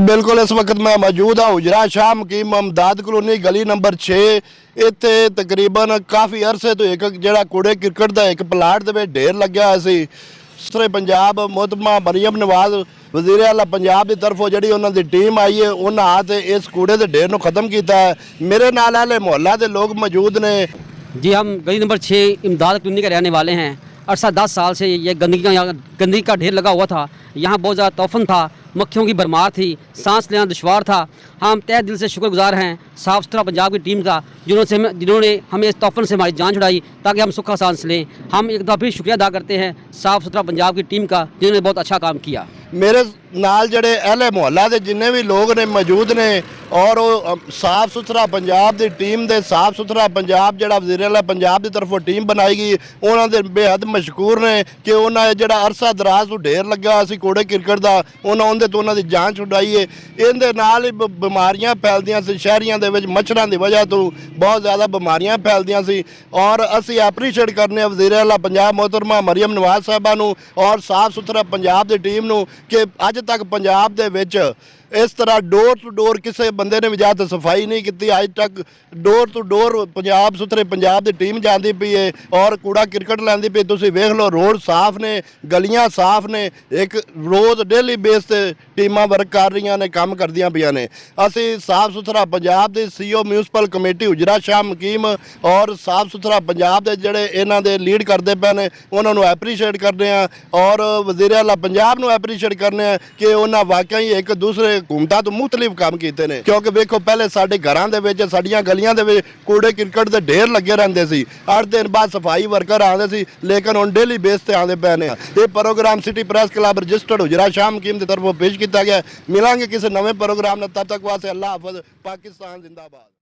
बिल्कुल इस वक्त मैं मौजूद हाँ उजरा शाह मुकीम अमदाद कलोनी गली नंबर 6 इत्थे तकरीबन काफ़ी अरसे तो एक जिहड़ा कूड़े क्रिकेट का एक प्लाट दे विच ढेर लग्या होया सी। दूसरे पंजाब मोहतरमा मरीम नवाज वज़ीर आला पंजाब की तरफों जिहड़ी उन्हां दी टीम आई है उन्हां आते इस कूड़े के ढेर नूं खत्म किया है। मेरे नाल अहले मोहल्ला के लोग मौजूद ने। जी हम गली नंबर 6 इमदाद कॉलोनी के रहने वाले हैं। अरसा 10 साल से ये गंदगी का ढेर लगा हुआ था। यहाँ बहुत ज़्यादा तोफन था, मक्खियों की भरमार थी, सांस लेना दुश्वार था। हम तहे दिल से शुक्रगुजार हैं साफ़ सुथरा पंजाब की टीम का जिन्होंने हमें इस तोफन से हमारी जान छुड़ाई ताकि हम सुखा सांस लें। हम एक दफ़ा फिर शुक्रिया अदा करते हैं साफ़ सुथरा पंजाब की टीम का जिन्होंने बहुत अच्छा काम किया। मेरे नाल जड़े अहले मोहल्ला के जिन्ने भी लोग ने मौजूद ने और साफ सुथरा पंजाब की टीम दे साफ सुथरा पंजाब जड़ा वज़ीर आला पंजाब की तरफों टीम बनाई गई उन्होंने बेहद मशकूर ने कि उन्होंने जड़ा अरसा दराज तो ढेर लग्या हुआ सी कूड़े क्रिकेट का उन्होंने तो उन्होंने जान छुड़ाई है। इहदे नाल ही बीमारियां फैलदियां सी शहरियां दे विच मच्छरां की वजह तो बहुत ज़्यादा बीमारियां फैलदियां सी और असी एप्रीशिएट करने वज़ीर आला पंजाब मोहतरमा मरीम नवाज साहबा नूं और साफ सुथरा पंजाब की टीम नूं कि अज तक पंजाब दे विच इस तरह डोर टू डोर किसी बंदे ने भी जाकर सफाई नहीं की। अज तक डोर टू डोर पंजाब सुथरे पंजाब की टीम जाती पई है और कूड़ा क्रिकेट लैंदी पई। तुसीं वेख लो रोड साफ ने, गलियां साफ ने, एक रोज़ डेली बेस ते टीमां वर्क कर रही ने, काम करदियां पईयां ने। असी साफ सुथरा पंजाब की सीओ म्यूनसिपल कमेटी उजरा शाह मुकीम और साफ सुथरा पंजाब के जिहड़े इन्हां दे लीड करते पे ने उन्हां नूं एप्रीशिएट करते हैं और वज़ीर आला पंजाब नूं एप्रीशिएट करते हैं कि उन्हां वाकई एक दूसरे हुकूमतां तो मुख्तलिफ काम किए हैं। क्योंकि वेखो पहले साडे घरां दे विच साडीआं गलियां दे विच कूड़े क्रिकेट के ढेर लगे रहंदे सी। 8 दिन बाद सफाई वर्कर आते सी लेकिन हुण डेली बेस ते आते पे ने। ये programme city press club registered Ujra Shah मुकीम की तरफों पेश किया गया। मिलांगे किसी नवे प्रोग्राम ने, तब तक वास्ते अल्लाह हाफिज़। पाकिस्तान जिंदाबाद।